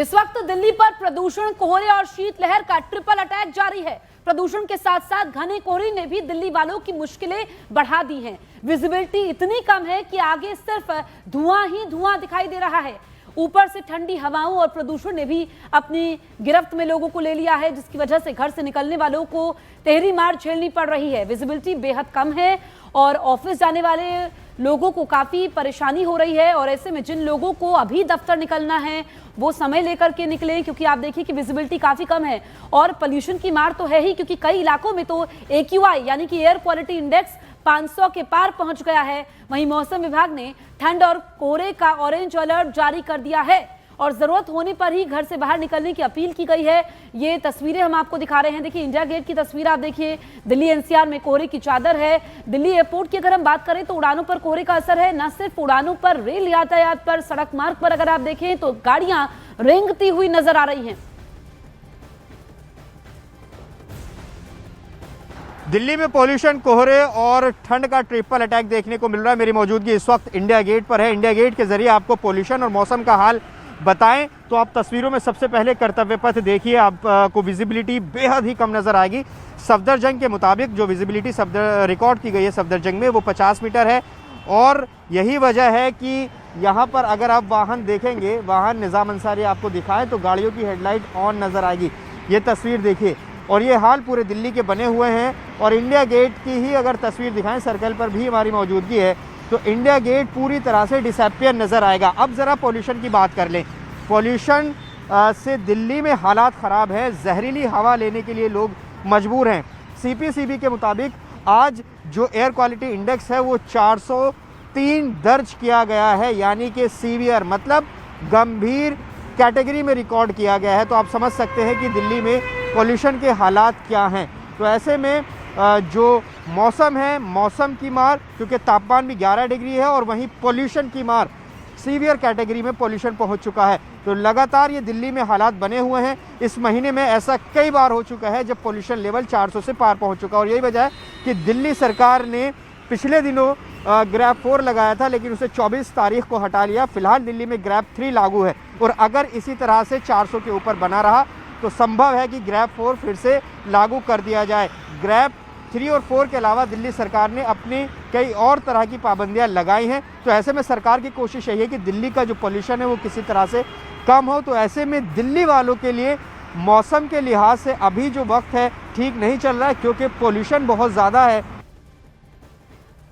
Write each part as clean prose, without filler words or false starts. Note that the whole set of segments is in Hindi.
इस वक्त दिल्ली पर प्रदूषण, कोहरे और शीतलहर का ट्रिपल अटैक जारी है। प्रदूषण के साथ साथ घने कोहरे ने भी दिल्ली वालों की मुश्किलें बढ़ा दी हैं। विजिबिलिटी इतनी कम है कि आगे सिर्फ धुआं ही धुआं दिखाई दे रहा है। ऊपर से ठंडी हवाओं और प्रदूषण ने भी अपनी गिरफ्त में लोगों को ले लिया है, जिसकी वजह से घर से निकलने वालों को तहरी मार झेलनी पड़ रही है। विजिबिलिटी बेहद कम है और ऑफिस जाने वाले लोगों को काफी परेशानी हो रही है। और ऐसे में जिन लोगों को अभी दफ्तर निकलना है वो समय लेकर के निकले, क्योंकि आप देखिए कि विजिबिलिटी काफी कम है और पोल्यूशन की मार तो है ही, क्योंकि कई इलाकों में तो AQI यानी कि एयर क्वालिटी इंडेक्स 500 के पार पहुंच गया है। वहीं मौसम विभाग ने ठंड और कोहरे का ऑरेंज अलर्ट जारी कर दिया है और जरूरत होने पर ही घर से बाहर निकलने की अपील की गई है। ये तस्वीरें हम आपको दिखा रहे हैं। देखिए इंडिया गेट की तस्वीर आप देखिए। दिल्ली NCR में कोहरे की चादर है। दिल्ली एयरपोर्ट की अगर हम बात करें तो उड़ानों पर कोहरे का असर है। न सिर्फ उड़ानों पर, रेल यातायात पर, सड़क मार्ग पर अगर आप देखें तो गाड़ियां रेंगती हुई नजर आ रही हैं। दिल्ली में पॉल्यूशन, कोहरे और ठंड का ट्रिपल अटैक देखने को मिल रहा है। मेरी मौजूदगी इस वक्त इंडिया गेट पर है। इंडिया गेट के जरिए आपको पॉल्यूशन और मौसम का हाल बताएं तो आप तस्वीरों में सबसे पहले कर्तव्य पथ देखिए। आपको विजिबिलिटी बेहद ही कम नज़र आएगी। सफदरजंग के मुताबिक जो विजिबिलिटी रिकॉर्ड की गई है सफदरजंग में, वो 50 मीटर है। और यही वजह है कि यहाँ पर अगर आप वाहन देखेंगे, वाहन निज़ाम अंसारी आपको दिखाएं तो गाड़ियों की हेडलाइट ऑन नज़र आएगी। ये तस्वीर देखिए और ये हाल पूरे दिल्ली के बने हुए हैं। और इंडिया गेट की ही अगर तस्वीर दिखाएं, सर्कल पर भी हमारी मौजूदगी है, तो इंडिया गेट पूरी तरह से डिसअपियर नज़र आएगा। अब ज़रा पॉल्यूशन की बात कर लें। पॉल्यूशन से दिल्ली में हालात ख़राब है। जहरीली हवा लेने के लिए लोग मजबूर हैं। CPCB के मुताबिक आज जो एयर क्वालिटी इंडेक्स है वो 403 दर्ज किया गया है, यानी कि सीवियर मतलब गंभीर कैटेगरी में रिकॉर्ड किया गया है। तो आप समझ सकते हैं कि दिल्ली में पॉल्यूशन के हालात क्या हैं। तो ऐसे में जो मौसम है, मौसम की मार, क्योंकि तापमान भी 11 डिग्री है और वहीं पॉल्यूशन की मार, सीवियर कैटेगरी में पॉल्यूशन पहुंच चुका है। तो लगातार ये दिल्ली में हालात बने हुए हैं। इस महीने में ऐसा कई बार हो चुका है जब पॉल्यूशन लेवल 400 से पार पहुंच चुका है। और यही वजह है कि दिल्ली सरकार ने पिछले दिनों ग्रैब 4 लगाया था, लेकिन उसे 24 तारीख को हटा लिया। फिलहाल दिल्ली में ग्रैब 3 लागू है और अगर इसी तरह से 400 के ऊपर बना रहा तो संभव है कि ग्रैब 4 फिर से लागू कर दिया जाए। ग्रैब 3 और 4 के अलावा दिल्ली सरकार ने अपनी कई और तरह की पाबंदियां लगाई हैं। तो ऐसे में सरकार की कोशिश यही है कि दिल्ली का जो पॉल्यूशन है वो किसी तरह से कम हो। तो ऐसे में दिल्ली वालों के लिए मौसम के लिहाज से अभी जो वक्त है ठीक नहीं चल रहा है, क्योंकि पॉल्यूशन बहुत ज़्यादा है।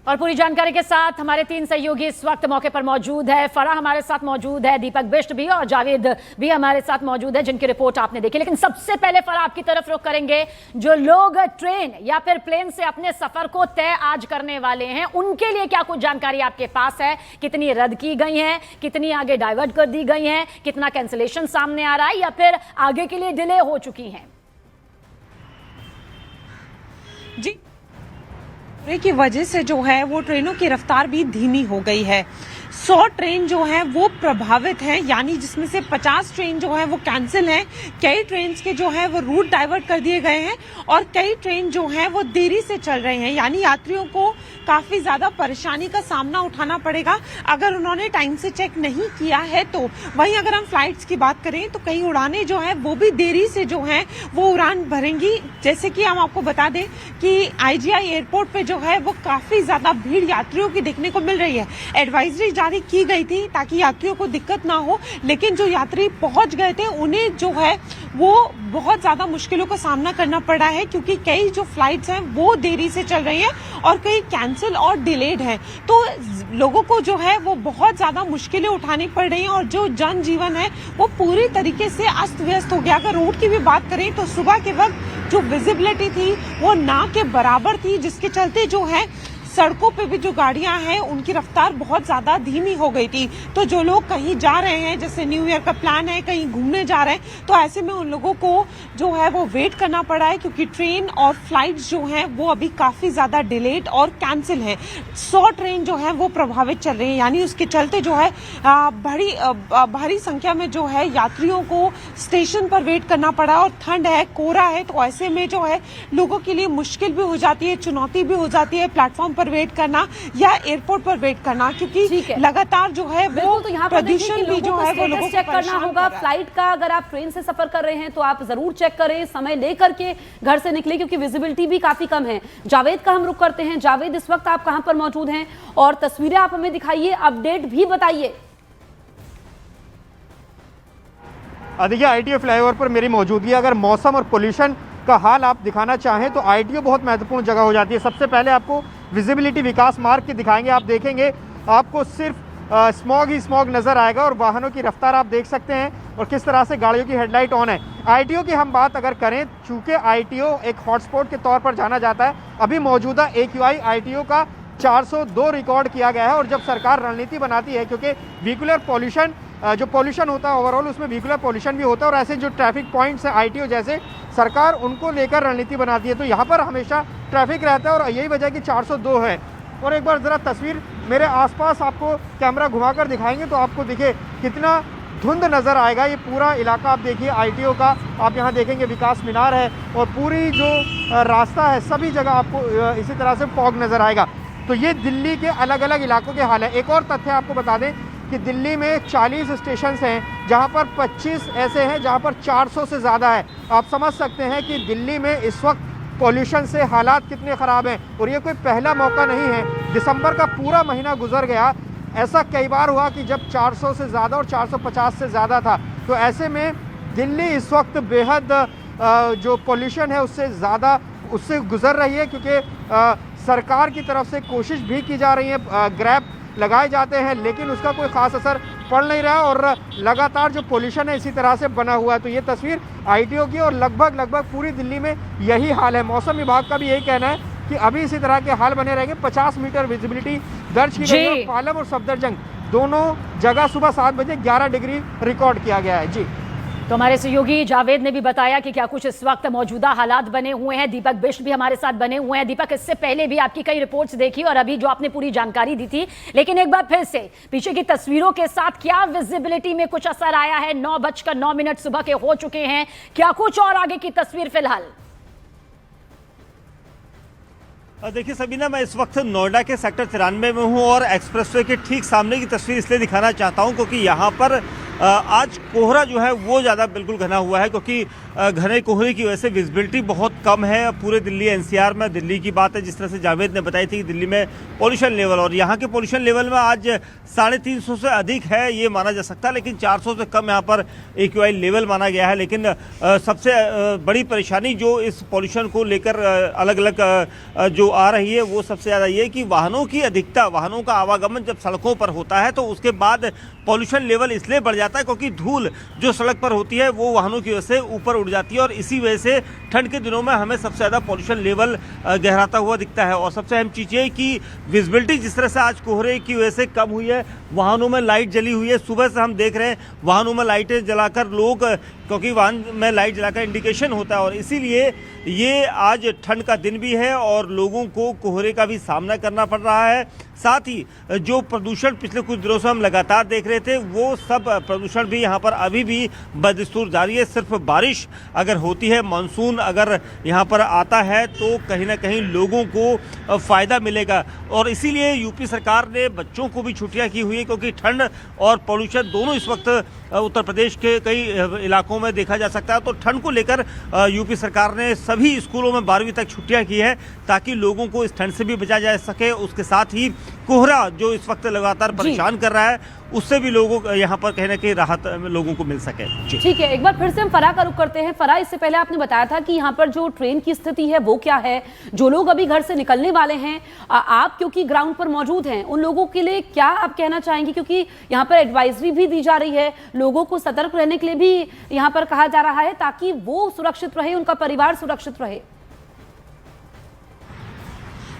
और पूरी जानकारी के साथ हमारे 3 सहयोगी इस वक्त मौके पर मौजूद है। फराह हमारे साथ मौजूद है, दीपक बिष्ट भी और जावेद भी हमारे साथ मौजूद है, जिनकी रिपोर्ट आपने देखी। लेकिन सबसे पहले फराह आपकी तरफ रुख करेंगे। जो लोग ट्रेन या फिर प्लेन से अपने सफर को तय आज करने वाले हैं, उनके लिए क्या कुछ जानकारी आपके पास है? कितनी रद्द की गई हैं, कितनी आगे डाइवर्ट कर दी गई हैं, कितना कैंसिलेशन सामने आ रहा है या फिर आगे के लिए डिले हो चुकी हैं? जी, की वजह से जो है वो ट्रेनों की रफ्तार भी धीमी हो गई है। 100 ट्रेन जो है वो प्रभावित हैं, यानी जिसमें से 50 ट्रेन जो है वो कैंसिल हैं। कई ट्रेन के जो है वो रूट डाइवर्ट कर दिए गए हैं और कई ट्रेन जो है वो देरी से चल रहे हैं, यानी यात्रियों को काफी ज्यादा परेशानी का सामना उठाना पड़ेगा अगर उन्होंने टाइम से चेक नहीं किया है तो। वहीं अगर हम फ्लाइट्स की बात करें तो कई उड़ानें जो है वो भी देरी से जो है वो उड़ान भरेंगी। जैसे कि हम आपको बता दें कि IGI एयरपोर्ट पे जो है वो काफी ज्यादा भीड़ यात्रियों की देखने को मिल रही है। एडवाइजरी जारी की गई थी ताकि यात्रियों को दिक्कत ना हो, लेकिन जो यात्री पहुंच गए थे उन्हें जो है वो बहुत ज्यादा मुश्किलों का सामना करना पड़ा है, क्योंकि कई जो फ्लाइट्स हैं वो देरी से चल रही हैं और कई कैंसिल और डिलेड हैं। तो लोगों को जो है वो बहुत ज्यादा मुश्किलें उठानी पड़ रही हैं और जो जनजीवन है वो पूरी तरीके से अस्त व्यस्त हो गया। अगर रोड की भी बात करें तो सुबह के वक्त जो विजिबिलिटी थी वो ना के बराबर थी, जिसके चलते जो है सड़कों पे भी जो गाड़ियां हैं उनकी रफ्तार बहुत ज्यादा धीमी हो गई थी। तो जो लोग कहीं जा रहे हैं, जैसे न्यू ईयर का प्लान है, कहीं घूमने जा रहे हैं, तो ऐसे में उन लोगों को जो है वो वेट करना पड़ा है, क्योंकि ट्रेन और फ्लाइट्स जो हैं वो अभी काफी ज्यादा डिलेड और कैंसिल हैं। 100 ट्रेन जो है वो प्रभावित चल रही है, यानी उसके चलते जो है भारी संख्या में जो है यात्रियों को स्टेशन पर वेट करना पड़ा। और ठंड है, कोहरा है, तो ऐसे में जो है लोगों के लिए मुश्किल भी हो जाती है, चुनौती भी हो जाती है प्लेटफॉर्म पर वेट करना या एयरपोर्ट पर वेट करना, क्योंकि ठीक है। लगातार जो है वो तो यहाँ पर प्रदूषण भी जो है वो लोगों को चेक करना परेशान होगा। कर रहा है। फ्लाइट का अगर आप ट्रेन से सफर कर रहे हैं तो आप जरूर चेक करें, समय लेकर के घर से निकले, क्योंकि विजिबिलिटी भी काफी कम है। जावेद का हम रुख करते हैं। जावेद, इस वक्त आप कहां पर मौजूद हैं और तस्वीरें आप हमें दिखाइए, अपडेट भी बताइए। देखिए, आईटीओ फ्लाईओवर पर मेरी मौजूदगी, अगर मौसम और पोल्यूशन का हाल आप दिखाना चाहें तो आईटीओ बहुत महत्वपूर्ण जगह हो जाती है। सबसे पहले आपको विजिबिलिटी विकास मार्ग की दिखाएंगे। आप देखेंगे आपको सिर्फ स्मॉग ही स्मॉग नज़र आएगा और वाहनों की रफ्तार आप देख सकते हैं और किस तरह से गाड़ियों की हेडलाइट ऑन है। आईटीओ की हम बात अगर करें, चूंकि आईटीओ एक हॉटस्पॉट के तौर पर जाना जाता है, अभी मौजूदा AQI आईटीओ का 402 रिकॉर्ड किया गया है। और जब सरकार रणनीति बनाती है, क्योंकि व्हीकुलर पॉल्यूशन जो पॉल्यूशन होता है ओवरऑल, उसमें व्हीकुलर पॉल्यूशन भी होता है, और ऐसे जो ट्रैफिक पॉइंट्स हैं आईटीओ जैसे, सरकार उनको लेकर रणनीति बनाती है। तो यहाँ पर हमेशा ट्रैफिक रहता है और यही वजह कि 402 है। और एक बार ज़रा तस्वीर मेरे आसपास आपको कैमरा घुमाकर दिखाएंगे तो आपको दिखे कितना धुंध नज़र आएगा। ये पूरा इलाका आप देखिए आईटीओ का, आप यहाँ देखेंगे विकास मीनार है और पूरी जो रास्ता है सभी जगह आपको इसी तरह से फॉग नज़र आएगा। तो ये दिल्ली के अलग अलग इलाकों के हाल है। एक और तथ्य आपको बता दें कि दिल्ली में 40 स्टेशन हैं जहाँ पर 25 ऐसे हैं जहाँ पर 400 से ज़्यादा है। आप समझ सकते हैं कि दिल्ली में इस वक्त पॉल्यूशन से हालात कितने ख़राब हैं। और ये कोई पहला मौका नहीं है, दिसंबर का पूरा महीना गुजर गया, ऐसा कई बार हुआ कि जब 400 से ज़्यादा और 450 से ज़्यादा था। तो ऐसे में दिल्ली इस वक्त बेहद जो पॉल्यूशन है उससे गुजर रही है, क्योंकि सरकार की तरफ से कोशिश भी की जा रही है, ग्रैब लगाए जाते हैं, लेकिन उसका कोई ख़ास असर पड़ नहीं रहा और लगातार जो पोल्यूशन है इसी तरह से बना हुआ है। तो ये तस्वीर आईटीओ की और लगभग पूरी दिल्ली में यही हाल है। मौसम विभाग का भी यही कहना है कि अभी इसी तरह के हाल बने रहेंगे। 50 मीटर विजिबिलिटी दर्ज की गई है। पालम और सफदरजंग दोनों जगह सुबह 7 बजे 11 डिग्री रिकॉर्ड किया गया है। जी, तो हमारे सहयोगी जावेद ने भी बताया कि क्या कुछ इस वक्त मौजूदा हालात बने हुए हैं। दीपक बिष्ट भी हमारे साथ बने हुए हैं। दीपक, इससे पहले भी आपकी कई रिपोर्ट्स देखी और अभी जो आपने पूरी जानकारी दी थी, लेकिन एक बार फिर से पीछे की तस्वीरों के साथ क्या विजिबिलिटी में कुछ असर आया है? 9:09 सुबह के हो चुके हैं, क्या कुछ और आगे की तस्वीर फिलहाल? देखिए सबीना, मैं इस वक्त नोएडा के सेक्टर 93 में हूँ और एक्सप्रेसवे के ठीक सामने की तस्वीर इसलिए दिखाना चाहता हूँ क्योंकि यहाँ पर आज कोहरा जो है वो ज़्यादा बिल्कुल घना हुआ है, क्योंकि घने कोहरे की वजह से विजिबिलिटी बहुत कम है पूरे दिल्ली एनसीआर में। दिल्ली की बात है, जिस तरह से जावेद ने बताई थी कि दिल्ली में पॉल्यूशन लेवल, और यहाँ के पॉल्यूशन लेवल में आज 350 से अधिक है ये माना जा सकता है, लेकिन 400 से कम यहाँ पर AQI लेवल माना गया है। लेकिन सबसे बड़ी परेशानी जो इस पॉल्यूशन को लेकर अलग अलग जो आ रही है वो सबसे ज़्यादा ये कि वाहनों की अधिकता, वाहनों का आवागमन जब सड़कों पर होता है तो उसके बाद पॉल्यूशन लेवल इसलिए बढ़ जाता है क्योंकि धूल जो सड़क पर होती है वो वाहनों की वजह से ऊपर उड़ जाती है और इसी वजह से ठंड के दिनों में हमें सबसे ज़्यादा पॉल्यूशन लेवल गहराता हुआ दिखता है। और सबसे अहम चीज़ ये कि विजिबिलिटी जिस तरह से आज कोहरे की वजह से कम हुई है, वाहनों में लाइट जली हुई है। सुबह से हम देख रहे हैं वाहनों में लाइटें जलाकर लोग, क्योंकि वाहन में लाइट जलाकर इंडिकेशन होता है और इसीलिए ये आज ठंड का दिन भी है और लोगों को कोहरे का भी सामना करना पड़ रहा है। साथ ही जो प्रदूषण पिछले कुछ दिनों से हम लगातार देख रहे थे वो सब प्रदूषण भी यहाँ पर अभी भी बदस्तूर जारी है। सिर्फ बारिश अगर होती है, मानसून अगर यहाँ पर आता है तो कहीं ना कहीं लोगों को फ़ायदा मिलेगा और इसीलिए यूपी सरकार ने बच्चों को भी छुट्टियाँ की हुई है, क्योंकि ठंड और पॉल्यूशन दोनों इस वक्त उत्तर प्रदेश के कई इलाकों में देखा जा सकता है। तो ठंड को लेकर यूपी सरकार ने सभी स्कूलों में 12वीं तक छुट्टियां की है ताकि लोगों को इस ठंड से भी बचा जा सके। उसके साथ ही कोहरा जो इस वक्त लगातार परेशान कर रहा है उससे भी लोगों को यहाँ पर कहीं ना कहीं राहत लोगों को मिल सके। ठीक है, एक बार फिर से हम फराह का रुख करते हैं। फराह, इससे पहले आपने बताया था कि यहाँ पर जो ट्रेन की स्थिति है वो क्या है, जो लोग अभी घर से निकलने वाले हैं, आप क्योंकि ग्राउंड पर मौजूद हैं, उन लोगों के लिए क्या आप कहना चाहेंगे? क्योंकि यहाँ पर एडवाइजरी भी दी जा रही है, लोगों को सतर्क रहने के लिए भी यहाँ पर कहा जा रहा है ताकि वो सुरक्षित रहे, उनका परिवार सुरक्षित रहे।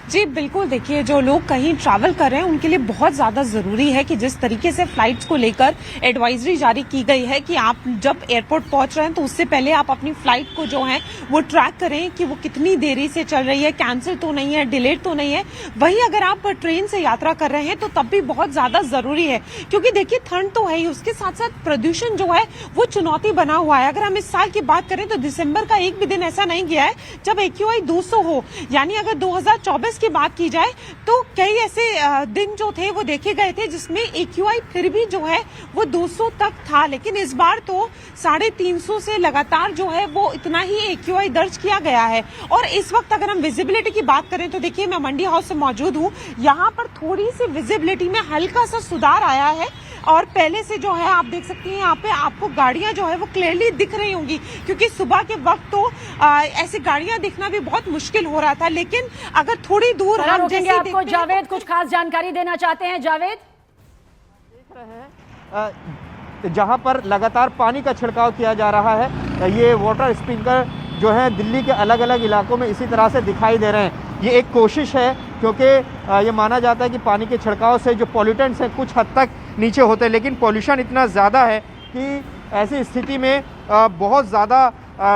जी बिल्कुल, देखिए जो लोग कहीं ट्रैवल कर रहे हैं उनके लिए बहुत ज़्यादा ज़रूरी है कि जिस तरीके से फ्लाइट्स को लेकर एडवाइजरी जारी की गई है कि आप जब एयरपोर्ट पहुंच रहे हैं तो उससे पहले आप अपनी फ्लाइट को जो है वो ट्रैक करें कि वो कितनी देरी से चल रही है, कैंसिल तो नहीं है, डिलेड तो नहीं है। वहीं अगर आप ट्रेन से यात्रा कर रहे हैं तो तब भी बहुत ज़्यादा ज़रूरी है, क्योंकि देखिए ठंड तो है ही, उसके साथ साथ प्रदूषण जो है वो चुनौती बना हुआ है। अगर हम इस साल की बात करें तो दिसंबर का एक भी दिन ऐसा नहीं गया है जब AQI 200 हो, यानी अगर 2024 की बात की जाए तो कई ऐसे दिन जो थे वो देखे गए थे जिसमें AQI फिर भी जो है वो 200 तक था, लेकिन इस बार तो 350 से लगातार जो है वो इतना ही AQI दर्ज किया गया है। और इस वक्त अगर हम विजिबिलिटी की बात करें तो देखिए, मैं मंडी हाउस से मौजूद हूँ, यहाँ पर थोड़ी सी विजिबिलिटी में हल्का सा सुधार आया है और पहले से जो है आप देख सकती हैं यहाँ पे आपको गाड़ियां जो है वो क्लियरली दिख रही होंगी, क्योंकि सुबह के वक्त तो ऐसी गाड़ियां दिखना भी बहुत मुश्किल हो रहा था। लेकिन अगर थोड़ी दूर हम जैसे आपको जावेद कुछ खास जानकारी देना चाहते हैं। जावेद, देख रहे हैं जहां पर लगातार पानी का छिड़काव किया जा रहा है, ये वाटर स्प्रिंकलर जो है दिल्ली के अलग अलग इलाकों में इसी तरह से दिखाई दे रहे हैं। ये एक कोशिश है, क्योंकि ये माना जाता है कि पानी के छिड़काव से जो पॉल्यूटेंट्स हैं कुछ हद तक नीचे होते हैं, लेकिन पॉल्यूशन इतना ज़्यादा है कि ऐसी स्थिति में बहुत ज़्यादा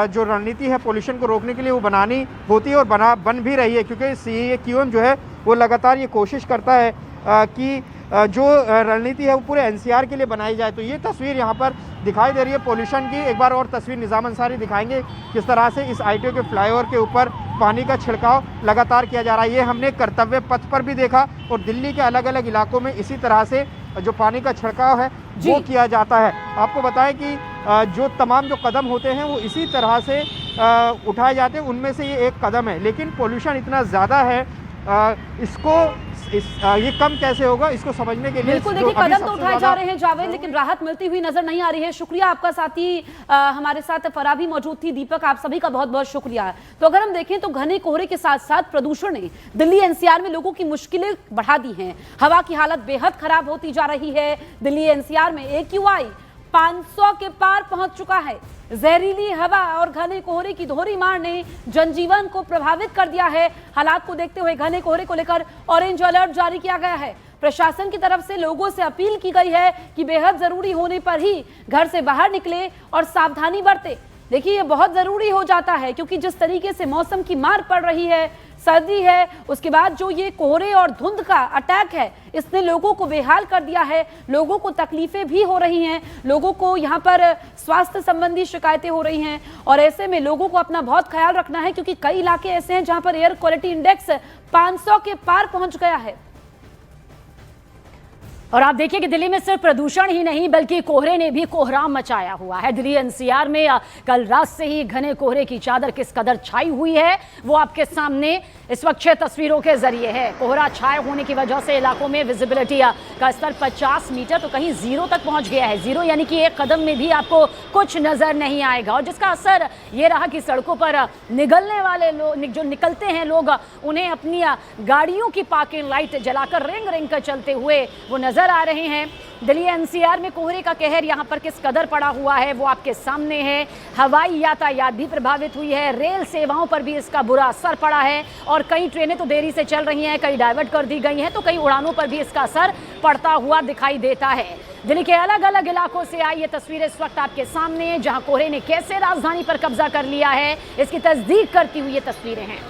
जो रणनीति है पॉल्यूशन को रोकने के लिए वो बनानी होती है और बन भी रही है, क्योंकि CAQM जो है वो लगातार ये कोशिश करता है कि जो रणनीति है वो पूरे NCR के लिए बनाई जाए। तो ये तस्वीर यहाँ पर दिखाई दे रही है पॉल्यूशन की। एक बार और तस्वीर निज़ाम अंसारी दिखाएंगे किस तरह से इस ITO के फ्लाईओवर के ऊपर पानी का छिड़काव लगातार किया जा रहा है। ये हमने कर्तव्य पथ पर भी देखा और दिल्ली के अलग अलग इलाकों में इसी तरह से जो पानी का छिड़काव है वो किया जाता है। आपको बताएं कि जो तमाम जो कदम होते हैं वो इसी तरह से उठाए जाते हैं, उनमें से ये एक कदम है। लेकिन पॉल्यूशन इतना ज़्यादा है, ये कम कैसे होगा इसको समझने के लिए बिल्कुल देखिए कदम तो उठाए जा रहे हैं जावेद, लेकिन राहत मिलती हुई नजर नहीं आ रही है। शुक्रिया आपका, साथी हमारे साथ फराह भी मौजूद थी। दीपक, आप सभी का बहुत बहुत शुक्रिया। तो अगर हम देखें तो घने कोहरे के साथ साथ प्रदूषण ने दिल्ली NCR में लोगों की मुश्किलें बढ़ा दी हैं। हवा की हालत बेहद खराब होती जा रही है। दिल्ली NCR में AQI 500 के पार पहुंच चुका है। जहरीली हवा और घने कोहरे की दोहरी मार ने जनजीवन को प्रभावित कर दिया है। हालात को देखते हुए घने कोहरे को लेकर ऑरेंज अलर्ट जारी किया गया है। प्रशासन की तरफ से लोगों से अपील की गई है कि बेहद जरूरी होने पर ही घर से बाहर निकले और सावधानी बरते। देखिए, ये बहुत जरूरी हो जाता है, क्योंकि जिस तरीके से मौसम की मार पड़ रही है, सर्दी है, उसके बाद जो ये कोहरे और धुंध का अटैक है, इसने लोगों को बेहाल कर दिया है। लोगों को तकलीफें भी हो रही हैं, लोगों को यहाँ पर स्वास्थ्य संबंधी शिकायतें हो रही हैं और ऐसे में लोगों को अपना बहुत ख्याल रखना है, क्योंकि कई इलाके ऐसे हैं जहाँ पर एयर क्वालिटी इंडेक्स 500 के पार पहुंच गया है। और आप देखिए कि दिल्ली में सिर्फ प्रदूषण ही नहीं बल्कि कोहरे ने भी कोहराम मचाया हुआ है। दिल्ली NCR में कल रात से ही घने कोहरे की चादर किस कदर छाई हुई है वो आपके सामने इस वक्त 6 तस्वीरों के जरिए है। कोहरा छाए होने की वजह से इलाकों में विजिबिलिटी का स्तर 50 मीटर तो कहीं 0 तक पहुंच गया है। 0 यानी कि एक कदम में भी आपको कुछ नजर नहीं आएगा। और जिसका असर ये रहा कि सड़कों पर निकलने वाले लोग, जो निकलते हैं लोग, उन्हें अपनी गाड़ियों की पार्किंग लाइट जलाकर रिंग रिंग कर चलते हुए वो नजर आ रहे हैं। दिल्ली NCR में कोहरे का कहर यहाँ पर किस कदर पड़ा हुआ है वो आपके सामने है। हवाई यातायात भी प्रभावित हुई है, रेल सेवाओं पर भी इसका बुरा असर पड़ा है और कई ट्रेनें तो देरी से चल रही हैं, कई डाइवर्ट कर दी गई हैं, तो कई उड़ानों पर भी इसका असर पड़ता हुआ दिखाई देता है। दिल्ली के अलग अलग इलाकों से आई ये तस्वीरें इस वक्त आपके सामने हैं, जहां कोहरे ने कैसे राजधानी पर कब्जा कर लिया है इसकी तस्दीक करती हुई ये तस्वीरें हैं।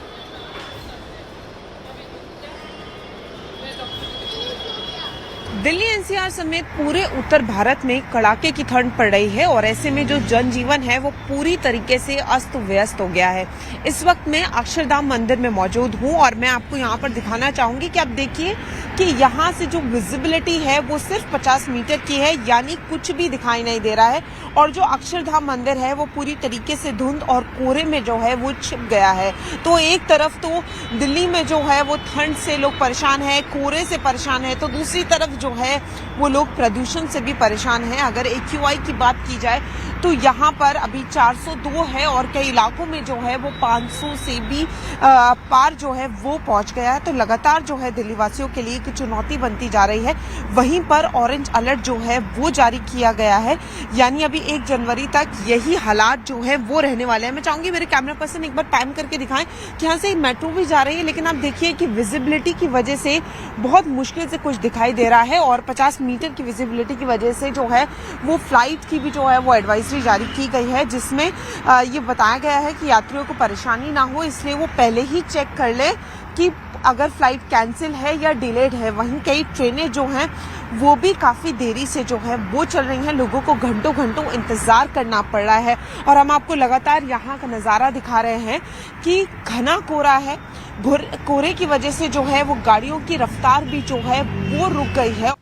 दिल्ली NCR समेत पूरे उत्तर भारत में कड़ाके की ठंड पड़ रही है और ऐसे में जो जनजीवन है वो पूरी तरीके से अस्त व्यस्त हो गया है। इस वक्त मैं अक्षरधाम मंदिर में मौजूद हूं और मैं आपको यहां पर दिखाना चाहूंगी कि आप देखिए कि यहां से जो विजिबिलिटी है वो सिर्फ 50 मीटर की है, यानी कुछ भी दिखाई नहीं दे रहा है। और जो अक्षरधाम मंदिर है वो पूरी तरीके से धुंध और कोहरे में जो है वो छिप गया है। तो एक तरफ तो दिल्ली में जो है वो ठंड से लोग परेशान है, कोहरे से परेशान है, तो दूसरी तरफ जो है वो लोग प्रदूषण से भी परेशान हैं। अगर AQI की बात की जाए तो यहाँ पर अभी 402 है और कई इलाकों में जो है वो 500 से भी पार जो है वो पहुंच गया है। तो लगातार जो है दिल्ली वासियों के लिए एक चुनौती बनती जा रही है। वहीं पर ऑरेंज अलर्ट जो है वो जारी किया गया है, यानी अभी 1 जनवरी तक यही हालात जो है वो रहने वाले हैं। मैं चाहूंगी मेरे कैमरा पर्सन एक बार टाइम करके दिखाएं कि यहाँ से मेट्रो भी जा रही है, लेकिन आप देखिए कि विजिबिलिटी की वजह से बहुत मुश्किल से कुछ दिखाई दे रहा है और 50 मीटर की विजिबिलिटी की वजह से जो है वो फ्लाइट की भी जो है वो एडवाइजरी जारी की गई है, जिसमें ये बताया गया है कि यात्रियों को परेशानी ना हो इसलिए वो पहले ही चेक कर ले कि अगर फ्लाइट कैंसिल है या डिलेड है। वहीं कई ट्रेनें जो हैं वो भी काफ़ी देरी से जो है वो चल रही हैं, लोगों को घंटों घंटों इंतज़ार करना पड़ रहा है। और हम आपको लगातार यहाँ का नज़ारा दिखा रहे हैं कि घना कोहरा है, कोहरे की वजह से जो है वो गाड़ियों की रफ्तार भी जो है वो रुक गई है।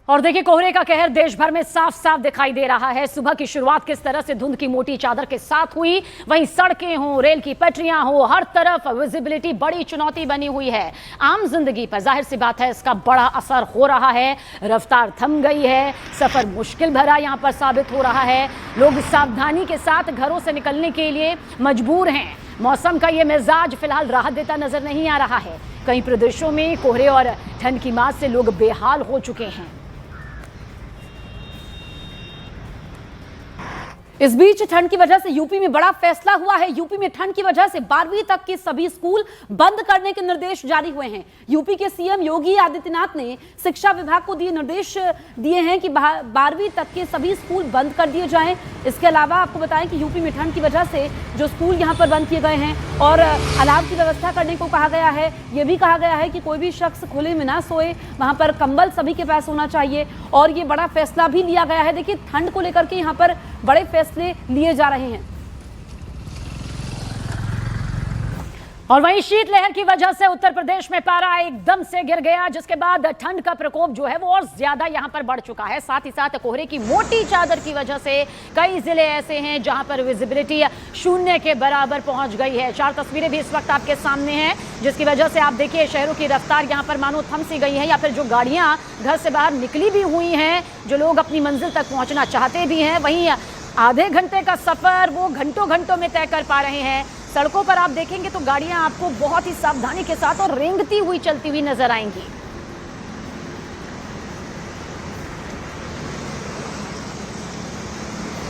और देखिए कोहरे का कहर देश भर में साफ साफ दिखाई दे रहा है। सुबह की शुरुआत किस तरह से धुंध की मोटी चादर के साथ हुई, वहीं सड़कें हो, रेल की पटरियां हो, हर तरफ विजिबिलिटी बड़ी चुनौती बनी हुई है। आम जिंदगी पर जाहिर सी बात है इसका बड़ा असर हो रहा है। रफ्तार थम गई है, सफर मुश्किल भरा यहां पर साबित हो रहा है। लोग सावधानी के साथ घरों से निकलने के लिए मजबूर हैं। मौसम का ये मिजाज फिलहाल राहत देता नजर नहीं आ रहा है। कई प्रदेशों में कोहरे और ठंड की मार से लोग बेहाल हो चुके हैं। इस बीच ठंड की वजह से यूपी में बड़ा फैसला हुआ है। यूपी में ठंड की वजह से 12वीं तक के सभी स्कूल बंद करने के निर्देश जारी हुए हैं। यूपी के सीएम योगी आदित्यनाथ ने शिक्षा विभाग को निर्देश दिए हैं कि 12वीं तक के सभी स्कूल बंद कर दिए जाएं। इसके अलावा आपको बताएं कि यूपी में ठंड की वजह से जो स्कूल यहां पर बंद किए गए हैं और अलाव की व्यवस्था करने को कहा गया है। यह भी कहा गया है कि कोई भी शख्स खुले में ना सोए, वहां पर कंबल सभी के पास होना चाहिए। और ये बड़ा फैसला भी लिया गया है। देखिए ठंड को लेकर के यहाँ पर बड़े फैसले लिए जा रहे हैं। और वहीं शीतलहर की वजह से उत्तर प्रदेश में पारा एकदम से गिर गया, जिसके बाद ठंड का प्रकोप जो है वो और ज्यादा यहां पर बढ़ चुका है। साथ ही साथ कोहरे की मोटी चादर की वजह से कई जिले ऐसे हैं जहां पर विजिबिलिटी शून्य के बराबर पहुंच गई है। 4 तस्वीरें भी इस वक्त आपके सामने हैं, जिसकी वजह से आप देखिए शहरों की रफ्तार यहां पर मानो थम सी गई है, या फिर जो गाड़ियां घर से बाहर निकली भी हुई हैं, जो लोग अपनी मंजिल तक पहुंचना चाहते भी हैं, वहीं आधे घंटे का सफर वो घंटों घंटों में तय कर पा रहे हैं। सड़कों पर आप देखेंगे तो गाड़ियां आपको बहुत ही सावधानी के साथ और रेंगती हुई चलती हुई नजर आएंगी।